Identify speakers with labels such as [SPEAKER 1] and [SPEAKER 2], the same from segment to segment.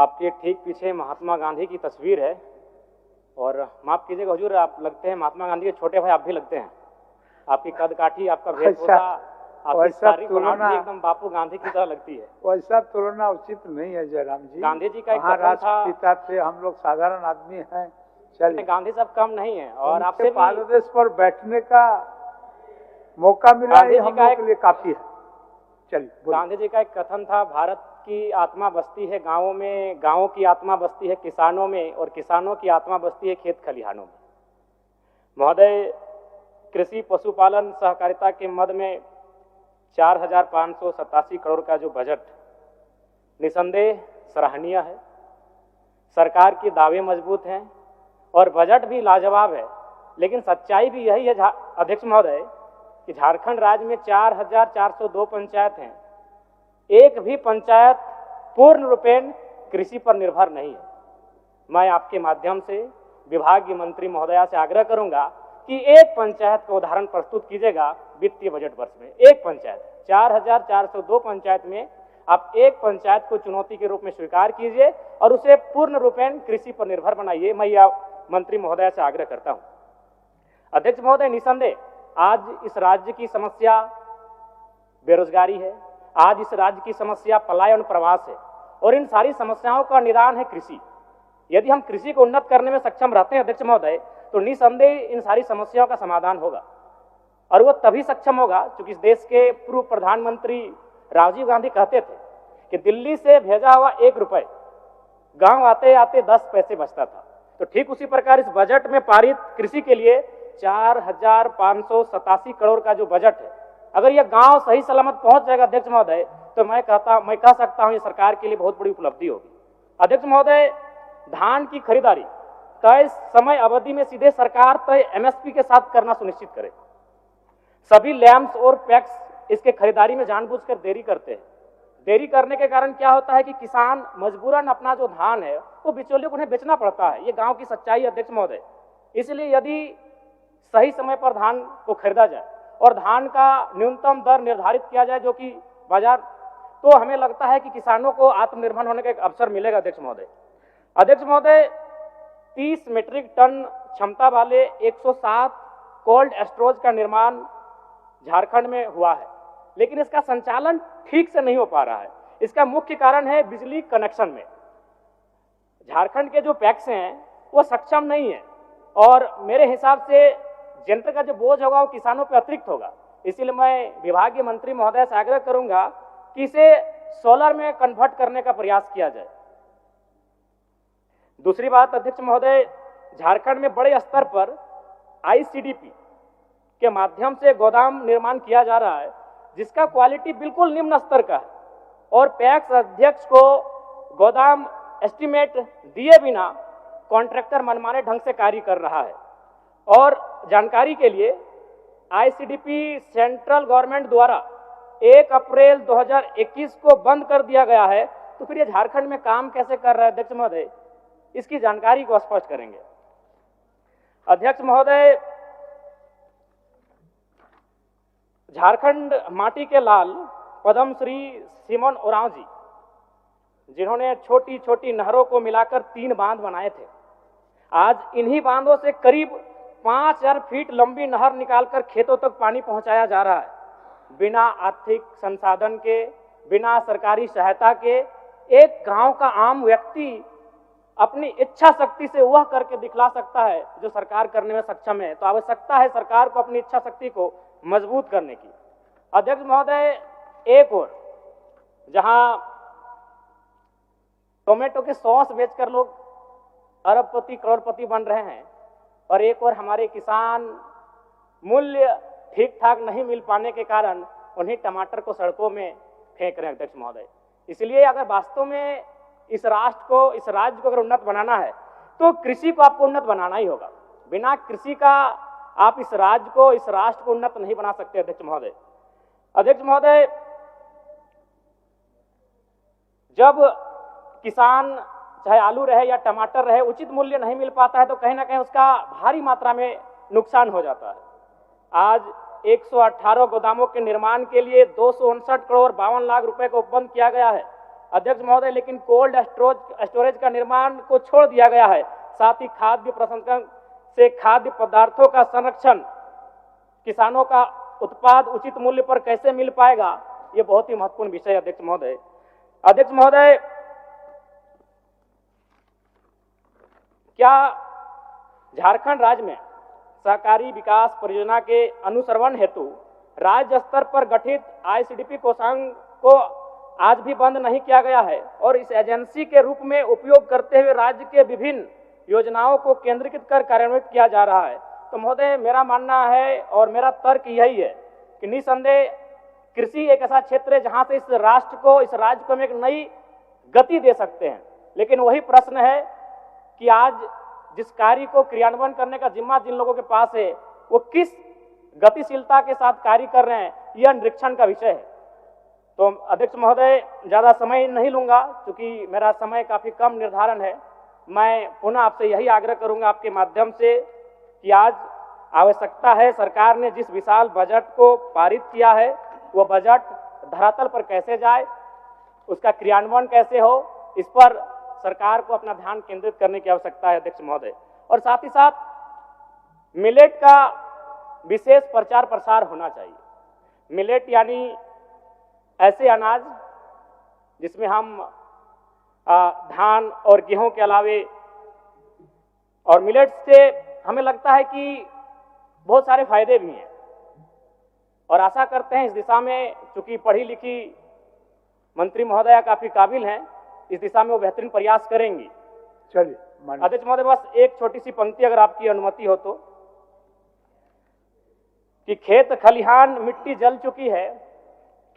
[SPEAKER 1] आपके ठीक पीछे महात्मा गांधी की तस्वीर है और माफ कीजिएगा हुजूर, आप लगते हैं महात्मा गांधी के छोटे भाई, आप भी लगते हैं। आपकी कद काठी, आपका वेशभूषा, आपकी सारी बनावट भी एकदम बापू गांधी की तरह लगती है।
[SPEAKER 2] वैसा तुलना उचित नहीं है जयराम जी।
[SPEAKER 1] गांधी जी का एक
[SPEAKER 2] कथन था,
[SPEAKER 1] राष्ट्रपिता
[SPEAKER 2] थे, हम लोग साधारण आदमी हैं। चलिए,
[SPEAKER 1] गांधी साहब कम नहीं है और आपसे
[SPEAKER 2] पाददेश पर बैठने का मौका मिला है, हम लोग के लिए काफी है। चलिए,
[SPEAKER 1] गांधी जी का एक कथन था, भारत की आत्मा बसती है गांवों में, गांवों की आत्मा बसती है किसानों में और किसानों की आत्मा बसती है खेत खलिहानों में। महोदय, कृषि पशुपालन सहकारिता के मद में 4,587 करोड़ का जो बजट निसंदेह सराहनीय है। सरकार के दावे मजबूत हैं और बजट भी लाजवाब है, लेकिन सच्चाई भी यही है अध्यक्ष महोदय कि झारखंड राज्य में 4,402 पंचायत हैं। एक भी पंचायत पूर्ण रूपेण कृषि पर निर्भर नहीं है। मैं आपके माध्यम से विभागीय मंत्री महोदया से आग्रह करूंगा कि एक पंचायत का उदाहरण प्रस्तुत कीजिएगा वित्तीय बजट वर्ष में। एक पंचायत, 4,402 पंचायत में आप एक पंचायत को चुनौती के रूप में स्वीकार कीजिए और उसे पूर्ण रूपेण कृषि पर निर्भर बनाइए। मैं यह मंत्री महोदया से आग्रह करता हूं। अध्यक्ष महोदय, निसंदेह आज इस राज्य की समस्या बेरोजगारी है, आज इस राज्य की समस्या पलायन प्रवास है और इन सारी समस्याओं का निदान है कृषि। यदि हम कृषि को उन्नत करने में सक्षम रहते हैं अध्यक्ष महोदय, तो निसंदेह इन सारी समस्याओं का समाधान होगा और वह तभी सक्षम होगा क्योंकि इस देश के पूर्व प्रधानमंत्री राजीव गांधी कहते थे कि दिल्ली से भेजा हुआ 1 रुपए गांव आते आते 10 पैसे बचता था। तो ठीक उसी प्रकार इस बजट में पारित कृषि के लिए 4,587 करोड़ का जो बजट है, अगर यह गांव सही सलामत पहुंच जाएगा अध्यक्ष महोदय, तो मैं कह सकता हूं ये सरकार के लिए बहुत बड़ी उपलब्धि होगी। अध्यक्ष महोदय, धान की खरीदारी तय समय अवधि में सीधे सरकार तय एमएसपी के साथ करना सुनिश्चित करे। सभी लैम्स और पैक्स इसके खरीदारी में जानबूझकर देरी करते हैं। देरी करने के कारण क्या होता है कि किसान मजबूरन अपना जो धान है वो बिचौलियों को उन्हें बेचना पड़ता है। ये गांव की सच्चाई है अध्यक्ष महोदय। इसलिए यदि सही समय पर धान को खरीदा जाए और धान का न्यूनतम दर निर्धारित किया जाए जो कि बाजार, तो हमें लगता है कि किसानों को आत्मनिर्भर होने का एक अवसर मिलेगा अध्यक्ष महोदय। अध्यक्ष महोदय, 30 मीट्रिक टन क्षमता वाले 107 कोल्ड स्टोरेज का निर्माण झारखंड में हुआ है, लेकिन इसका संचालन ठीक से नहीं हो पा रहा है। इसका मुख्य कारण है बिजली कनेक्शन में। झारखंड के जो पैक्स हैं वो सक्षम नहीं है और मेरे हिसाब से यंत्र का जो बोझ होगा वो किसानों पर अतिरिक्त होगा। इसीलिए मैं विभागीय मंत्री महोदय से आग्रह करूंगा कि इसे सोलर में कन्वर्ट करने का प्रयास किया जाए। दूसरी बात अध्यक्ष महोदय, झारखंड में बड़े स्तर पर आईसीडीपी के माध्यम से गोदाम निर्माण किया जा रहा है जिसका क्वालिटी बिल्कुल निम्न स्तर का है और पैक्स अध्यक्ष को गोदाम एस्टीमेट दिए बिना कॉन्ट्रैक्टर मनमाने ढंग से कार्य कर रहा है। और जानकारी के लिए आईसीडीपी सेंट्रल गवर्नमेंट द्वारा 1 अप्रैल 2021 को बंद कर दिया गया है, तो फिर ये झारखंड में काम कैसे कर रहा है अध्यक्ष महोदय, इसकी जानकारी को स्पष्ट करेंगे। अध्यक्ष महोदय, झारखंड माटी के लाल पद्मश्री सिमोन ओरांव जी, जिन्होंने छोटी छोटी नहरों को मिलाकर 3 बांध बनाए थे, आज इन्हीं बांधों से करीब 5,000 फीट लंबी नहर निकालकर खेतों तक पानी पहुंचाया जा रहा है। बिना आर्थिक संसाधन के, बिना सरकारी सहायता के एक गांव का आम व्यक्ति अपनी इच्छा शक्ति से वह करके दिखला सकता है जो सरकार करने में सक्षम है। तो आवश्यकता है सरकार को अपनी इच्छा शक्ति को मजबूत करने की। अध्यक्ष महोदय, एक और जहां टोमेटो के सॉस बेचकर लोग अरबपति करोड़पति बन रहे हैं और एक और हमारे किसान मूल्य ठीक ठाक नहीं मिल पाने के कारण उन्हीं टमाटर को सड़कों में फेंक रहे हैं अध्यक्ष महोदय। इसलिए अगर वास्तव में इस राष्ट्र को, इस राज्य को अगर उन्नत बनाना है तो कृषि को आपको उन्नत बनाना ही होगा। बिना कृषि का आप इस राज्य को, इस राष्ट्र को उन्नत नहीं बना सकते अध्यक्ष महोदय। अध्यक्ष महोदय, जब किसान चाहे आलू रहे या टमाटर रहे उचित मूल्य नहीं मिल पाता है तो कहीं ना कहीं उसका भारी मात्रा में नुकसान हो जाता है। आज 118 गोदामों के निर्माण के लिए 259 करोड़ 52 लाख रुपए को उपबंध किया गया है। अध्यक्ष महोदय, लेकिन कोल्ड स्टोरेज का निर्माण को छोड़ दिया गया है। साथ ही खाद्य प्रसंस्करण से खाद्य पदार्थों का संरक्षण, किसानों का उत्पाद उचित मूल्य पर कैसे मिल पाएगा, ये बहुत ही महत्वपूर्ण विषय है अध्यक्ष महोदय। अध्यक्ष महोदय, क्या झारखंड राज्य में सहकारी विकास परियोजना के अनुश्रवण हेतु राज्य स्तर पर गठित आईसीडीपी कोषांग को आज भी बंद नहीं किया गया है और इस एजेंसी के रूप में उपयोग करते हुए राज्य के विभिन्न योजनाओं को केंद्रीकृत कर कार्यान्वित किया जा रहा है? तो महोदय, मेरा मानना है और मेरा तर्क यही है कि निसंदेह कृषि एक ऐसा क्षेत्र है जहां से इस राष्ट्र को, इस राज्य को हम एक नई गति दे सकते हैं। लेकिन वही प्रश्न है कि आज जिस कार्य को क्रियान्वयन करने का जिम्मा जिन लोगों के पास है, वो किस गतिशीलता के साथ कार्य कर रहे हैं, यह निरीक्षण का विषय है। तो अध्यक्ष महोदय, ज्यादा समय नहीं लूंगा क्योंकि मेरा समय काफी कम निर्धारण है। मैं पुनः आपसे यही आग्रह करूंगा आपके माध्यम से कि आज आवश्यकता है, सरकार ने जिस विशाल बजट को पारित किया है वो बजट धरातल पर कैसे जाए, उसका क्रियान्वयन कैसे हो, इस पर सरकार को अपना ध्यान केंद्रित करने की आवश्यकता है अध्यक्ष महोदय। और साथ ही साथ मिलेट का विशेष प्रचार प्रसार होना चाहिए। मिलेट यानी ऐसे अनाज जिसमें हम धान और गेहूं के अलावे, और मिलेट से हमें लगता है कि बहुत सारे फायदे भी हैं और आशा करते हैं इस दिशा में, चूंकि पढ़ी लिखी मंत्री महोदया काफी काबिल हैं, इस दिशा में वो बेहतरीन प्रयास करेंगी।
[SPEAKER 2] चलिए
[SPEAKER 1] अध्यक्ष महोदय, बस एक छोटी सी पंक्ति अगर आपकी अनुमति हो तो, कि खेत खलिहान मिट्टी जल चुकी है,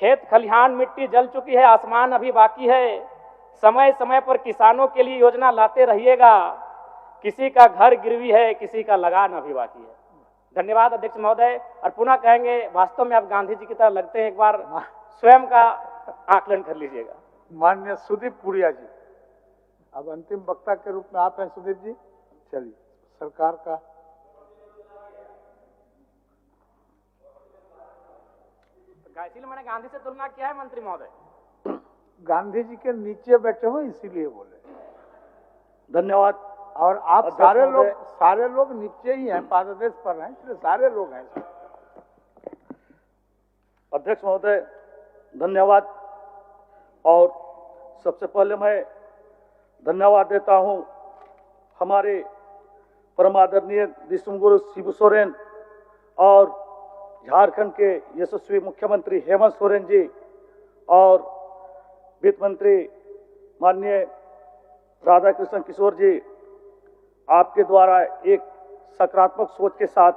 [SPEAKER 1] खेत खलिहान मिट्टी जल चुकी है, आसमान अभी बाकी है, समय समय पर किसानों के लिए योजना लाते रहिएगा, किसी का घर गिरवी है, किसी का लगान अभी बाकी है। धन्यवाद अध्यक्ष महोदय। और पुनः कहेंगे, वास्तव में आप गांधी जी की तरह लगते हैं, एक बार स्वयं का आकलन कर लीजिएगा।
[SPEAKER 2] माननीय सुदीप पुड़िया जी, अब अंतिम वक्ता के रूप में आप हैं सुदीप जी। चलिए, सरकार का
[SPEAKER 1] इसीलिए मैंने गांधी से तुलना किया है मंत्री महोदय।
[SPEAKER 2] गांधी जी के नीचे बैठे हुए इसीलिए बोले।
[SPEAKER 3] धन्यवाद।
[SPEAKER 2] और आप सारे लोग नीचे ही हैं, पाददेश पर हैं, इसलिए सारे लोग हैं।
[SPEAKER 3] अध्यक्ष महोदय, धन्यवाद। और सबसे पहले मैं धन्यवाद देता हूं हमारे परमादरणीय विष्णुगुरु शिबू सोरेन और झारखंड के यशस्वी मुख्यमंत्री हेमंत सोरेन जी और वित्त मंत्री माननीय राधाकृष्ण किशोर जी, आपके द्वारा एक सकारात्मक सोच के साथ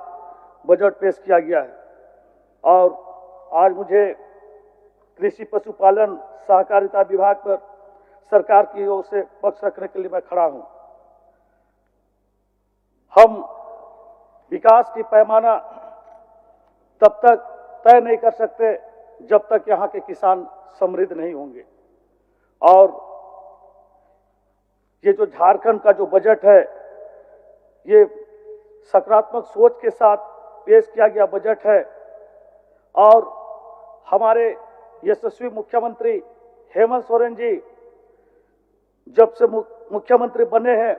[SPEAKER 3] बजट पेश किया गया है। और आज मुझे कृषि पशुपालन सहकारिता विभाग पर सरकार की ओर से पक्ष रखने के लिए मैं खड़ा हूं। हम विकास की पैमाना तब तक तय नहीं कर सकते जब तक यहाँ के किसान समृद्ध नहीं होंगे। और ये जो झारखंड का जो बजट है, ये सकारात्मक सोच के साथ पेश किया गया बजट है। और हमारे यशस्वी मुख्यमंत्री हेमंत सोरेन जी जब से मुख्यमंत्री बने हैं,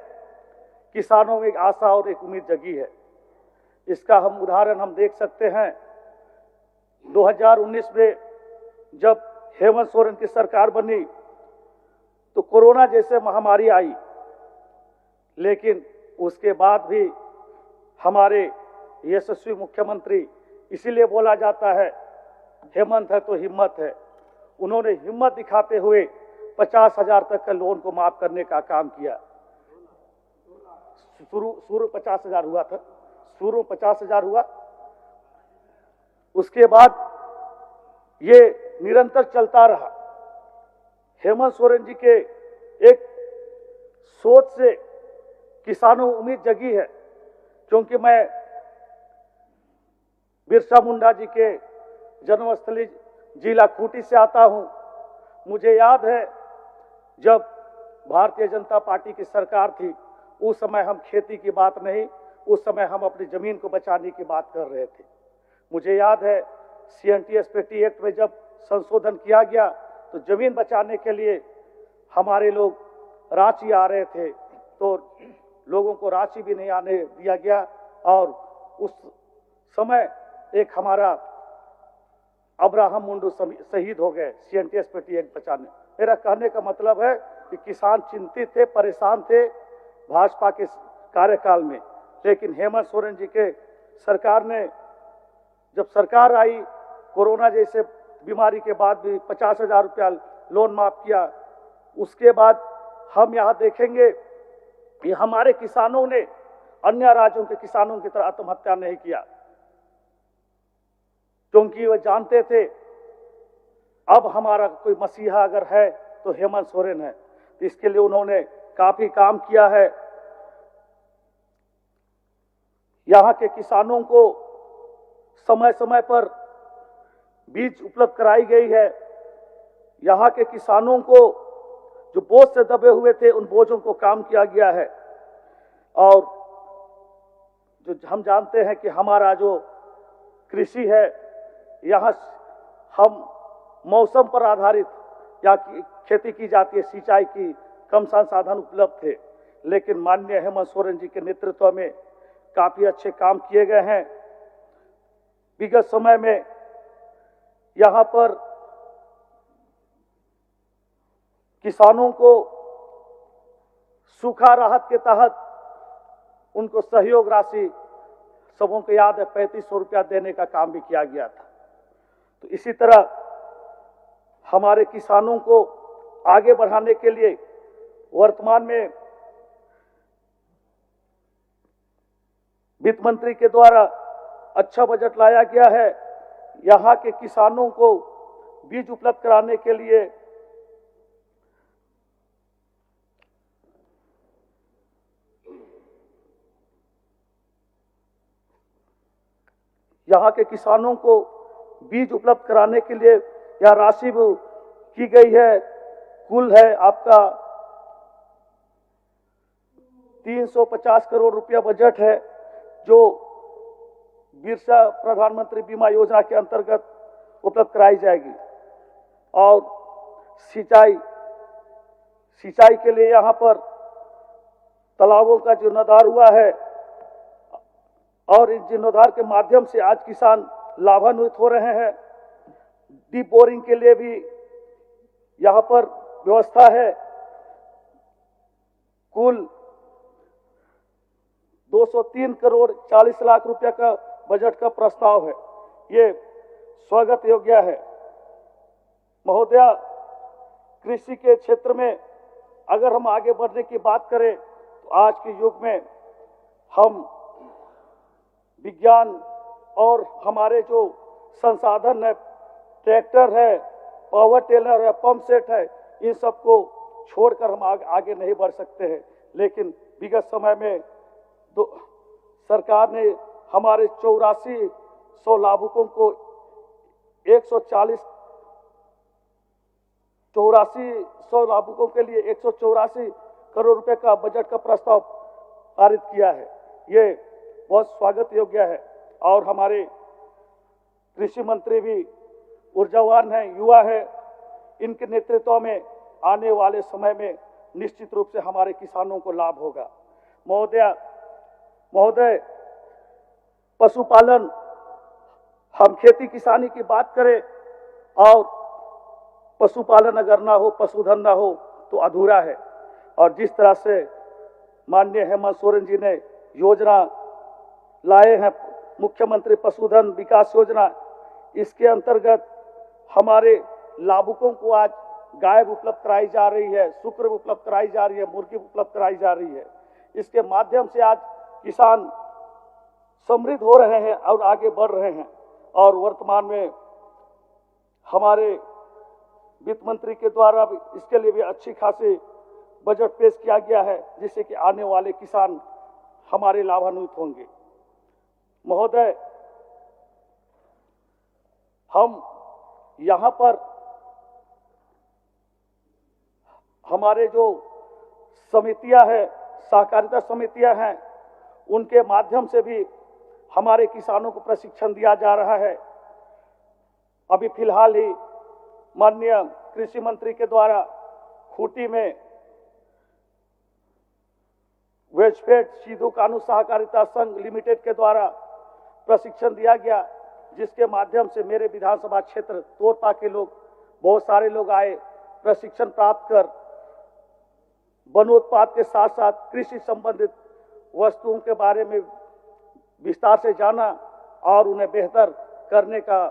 [SPEAKER 3] किसानों में एक आशा और एक उम्मीद जगी है। इसका हम उदाहरण हम देख सकते हैं। 2019 में जब हेमंत सोरेन की सरकार बनी तो कोरोना जैसे महामारी आई, लेकिन उसके बाद भी हमारे यशस्वी मुख्यमंत्री, इसीलिए बोला जाता है हेमंत है तो हिम्मत है, उन्होंने हिम्मत दिखाते हुए 50,000 तक का लोन को माफ करने का काम किया। शुरू 50,000 हुआ था, शुरू 50,000 हुआ, उसके बाद ये निरंतर चलता रहा। हेमंत सोरेन जी के एक सोच से किसानों को उम्मीद जगी है, क्योंकि मैं बिरसा मुंडा जी के जन्मस्थली जिला खूंटी से आता हूं। मुझे याद है जब भारतीय जनता पार्टी की सरकार थी, उस समय हम खेती की बात नहीं, उस समय हम अपनी जमीन को बचाने की बात कर रहे थे। मुझे याद है CNTS पेटी एक्ट में जब संशोधन किया गया तो जमीन बचाने के लिए हमारे लोग रांची आ रहे थे तो लोगों को रांची भी नहीं आने दिया गया और उस समय एक हमारा अब्राहम मुंडू शहीद हो गए CNTS पेटी एक बचाने। मेरा कहने का मतलब है कि किसान चिंतित थे, परेशान थे भाजपा के कार्यकाल में, लेकिन हेमंत सोरेन जी के सरकार ने जब सरकार आई, कोरोना जैसे बीमारी के बाद भी 50,000 रुपया लोन माफ किया। उसके बाद हम यहाँ देखेंगे कि हमारे किसानों ने अन्य राज्यों के किसानों की तरह आत्महत्या नहीं किया, क्योंकि वे जानते थे अब हमारा कोई मसीहा अगर है तो हेमंत सोरेन है। तो इसके लिए उन्होंने काफी काम किया है। यहाँ के किसानों को समय समय पर बीज उपलब्ध कराई गई है। यहाँ के किसानों को जो बोझ से दबे हुए थे उन बोझों को काम किया गया है। और जो हम जानते हैं कि हमारा जो कृषि है, यहाँ हम मौसम पर आधारित या खेती की जाती है, सिंचाई की कम संसाधन उपलब्ध थे, लेकिन माननीय हेमंत सोरेन जी के नेतृत्व में काफी अच्छे काम किए गए हैं। विगत समय में यहाँ पर किसानों को सूखा राहत के तहत उनको सहयोग राशि, सबों को याद है, 3500 रुपया देने का काम भी किया गया था। तो इसी तरह हमारे किसानों को आगे बढ़ाने के लिए वर्तमान में वित्त मंत्री के द्वारा अच्छा बजट लाया गया है। यहाँ के किसानों को बीज उपलब्ध कराने के लिए यह राशि की गई है। कुल है आपका 350 करोड़ रुपया बजट है, जो बिरसा प्रधानमंत्री बीमा योजना के अंतर्गत उपलब्ध कराई जाएगी। और सिंचाई के लिए यहाँ पर तालाबों का जीर्णोद्धार हुआ है और इस जीर्णोद्धार के माध्यम से आज किसान लाभान्वित हो रहे हैं। डीप बोरिंग के लिए भी यहाँ पर व्यवस्था है। कुल 203 करोड़ 40 लाख रुपया का बजट का प्रस्ताव है। ये स्वागत योग्य है। महोदया, कृषि के क्षेत्र में अगर हम आगे बढ़ने की बात करें तो आज के युग में हम विज्ञान और हमारे जो संसाधन है, ट्रैक्टर है, पावर टेलर है, पंप सेट है, इन सबको छोड़कर हम आगे नहीं बढ़ सकते हैं। लेकिन विगत समय में सरकार ने हमारे 8400 लाभुकों को 8400 लाभुकों के लिए 184 करोड़ रुपए का बजट का प्रस्ताव पारित किया है। ये बहुत स्वागत योग्य है। और हमारे कृषि मंत्री भी ऊर्जावान है, युवा है। इनके नेतृत्व में आने वाले समय में निश्चित रूप से हमारे किसानों को लाभ होगा। महोदय, पशुपालन, हम खेती किसानी की बात करें और पशुपालन अगर ना हो, पशुधन ना हो तो अधूरा है। और जिस तरह से माननीय हेमंत सोरेन जी ने योजना लाए हैं, मुख्यमंत्री पशुधन विकास योजना, इसके अंतर्गत हमारे लाभुकों को आज गाय उपलब्ध कराई जा रही है, शुक्र उपलब्ध कराई जा रही है, मुर्गी उपलब्ध कराई जा रही है। इसके माध्यम से आज किसान समृद्ध हो रहे हैं और आगे बढ़ रहे हैं। और वर्तमान में हमारे वित्त मंत्री के द्वारा भी इसके लिए भी अच्छी खासी बजट पेश किया गया है, जिससे कि आने वाले किसान हमारे लाभान्वित होंगे। महोदय, हम यहाँ पर हमारे जो समितियां हैं, सहकारिता समितियां हैं, उनके माध्यम से भी हमारे किसानों को प्रशिक्षण दिया जा रहा है। अभी फिलहाल ही माननीय कृषि मंत्री के द्वारा खूंटी में वेजफेड सीधू कानून सहकारिता संघ लिमिटेड के द्वारा प्रशिक्षण दिया गया, जिसके माध्यम से मेरे विधानसभा क्षेत्र तोरपा के लोग, बहुत सारे लोग आए, प्रशिक्षण प्राप्त कर वनोत्पाद के साथ साथ कृषि संबंधित वस्तुओं के बारे में विस्तार से जाना और उन्हें बेहतर करने का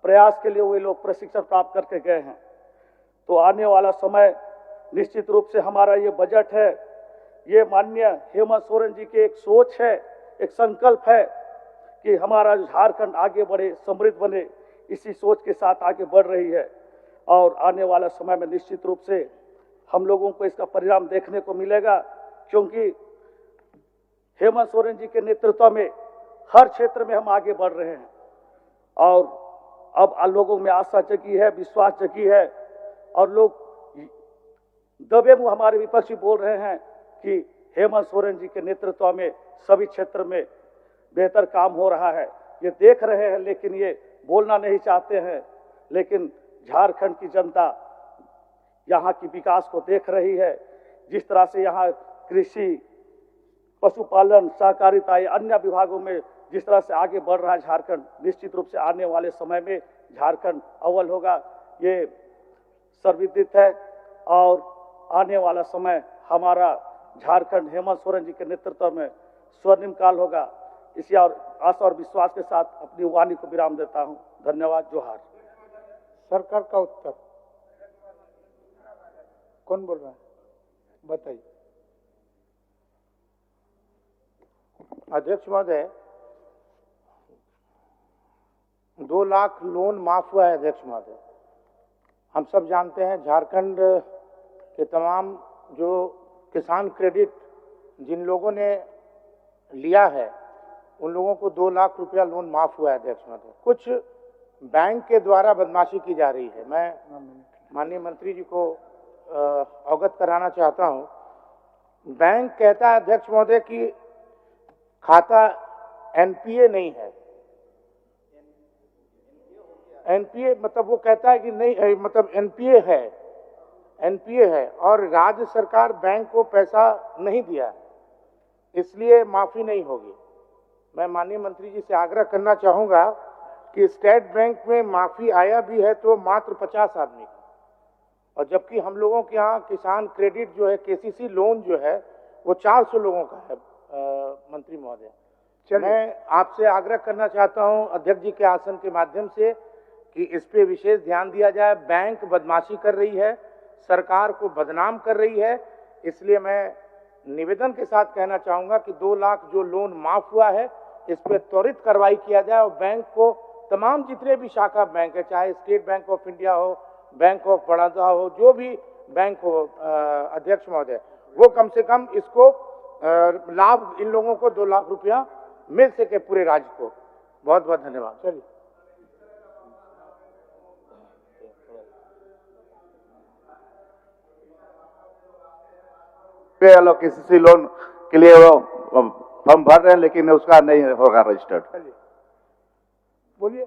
[SPEAKER 3] प्रयास के लिए वे लोग प्रशिक्षण प्राप्त करके गए हैं। तो आने वाला समय निश्चित रूप से हमारा ये बजट है, ये माननीय हेमंत सोरेन जी की एक सोच है, एक संकल्प है कि हमारा झारखंड आगे बढ़े, समृद्ध बने, इसी सोच के साथ आगे बढ़ रही है। और आने वाला समय में निश्चित रूप से हम लोगों को इसका परिणाम देखने को मिलेगा, क्योंकि हेमंत सोरेन जी के नेतृत्व में हर क्षेत्र में हम आगे बढ़ रहे हैं और अब लोगों में आशा जगी है, विश्वास जगी है और लोग दबे मुंह हमारे विपक्षी बोल रहे हैं कि हेमंत सोरेन जी के नेतृत्व में सभी क्षेत्र में बेहतर काम हो रहा है। ये देख रहे हैं लेकिन ये बोलना नहीं चाहते हैं, लेकिन झारखंड की जनता यहाँ की विकास को देख रही है। जिस तरह से यहाँ कृषि, पशुपालन, सहकारिता या अन्य विभागों में जिस तरह से आगे बढ़ रहा है झारखंड, निश्चित रूप से आने वाले समय में झारखंड अव्वल होगा, ये सर्वविदित है। और आने वाला समय हमारा झारखंड हेमंत सोरेन जी के नेतृत्व में स्वर्णिम काल होगा। इसी और आशा और विश्वास के साथ अपनी वाणी को विराम देता हूं। धन्यवाद। जोहार।
[SPEAKER 2] सरकार का उत्तर कौन बोल रहा है, बताइए।
[SPEAKER 4] अध्यक्ष महोदय, 2 लाख लोन माफ हुआ है। अध्यक्ष महोदय, हम सब जानते हैं झारखंड के तमाम जो किसान क्रेडिट जिन लोगों ने लिया है उन लोगों को 2 लाख रुपया लोन माफ हुआ है। अध्यक्ष महोदय, कुछ बैंक के द्वारा बदमाशी की जा रही है। मैं माननीय मंत्री जी को अवगत कराना चाहता हूं। बैंक कहता है अध्यक्ष महोदय कि खाता एनपीए नहीं है। एनपीए मतलब वो कहता है कि नहीं, मतलब एनपीए है, एनपीए है और राज्य सरकार बैंक को पैसा नहीं दिया, इसलिए माफी नहीं होगी। मैं माननीय मंत्री जी से आग्रह करना चाहूंगा कि स्टेट बैंक में माफी आया भी है तो मात्र 50 आदमी का, और जबकि हम लोगों के यहाँ किसान क्रेडिट जो है, केसीसी लोन जो है वो 400 लोगों का है। मंत्री महोदय, मैं आपसे आग्रह करना चाहता हूं अध्यक्ष जी के आसन के माध्यम से कि इस पे विशेष ध्यान दिया जाए। बैंक बदमाशी कर रही है, सरकार को बदनाम कर रही है, इसलिए मैं निवेदन के साथ कहना चाहूंगा कि 2 लाख जो लोन माफ हुआ है इस पे त्वरित कार्रवाई किया जाए और बैंक को, तमाम जितने भी शाखा बैंक है, चाहे स्टेट बैंक ऑफ इंडिया हो, बैंक ऑफ बड़ौदा हो, जो भी बैंक हो अध्यक्ष महोदय, वो कम से कम इसको लाभ इन लोगों को 2 लाख रुपया मिल सके पूरे राज्य को। बहुत बहुत धन्यवाद।
[SPEAKER 2] चलिए,
[SPEAKER 5] किसी लोन के लिए वो फॉर्म भर रहे हैं लेकिन उसका नहीं होगा रजिस्टर्ड।
[SPEAKER 2] चलिए बोलिए।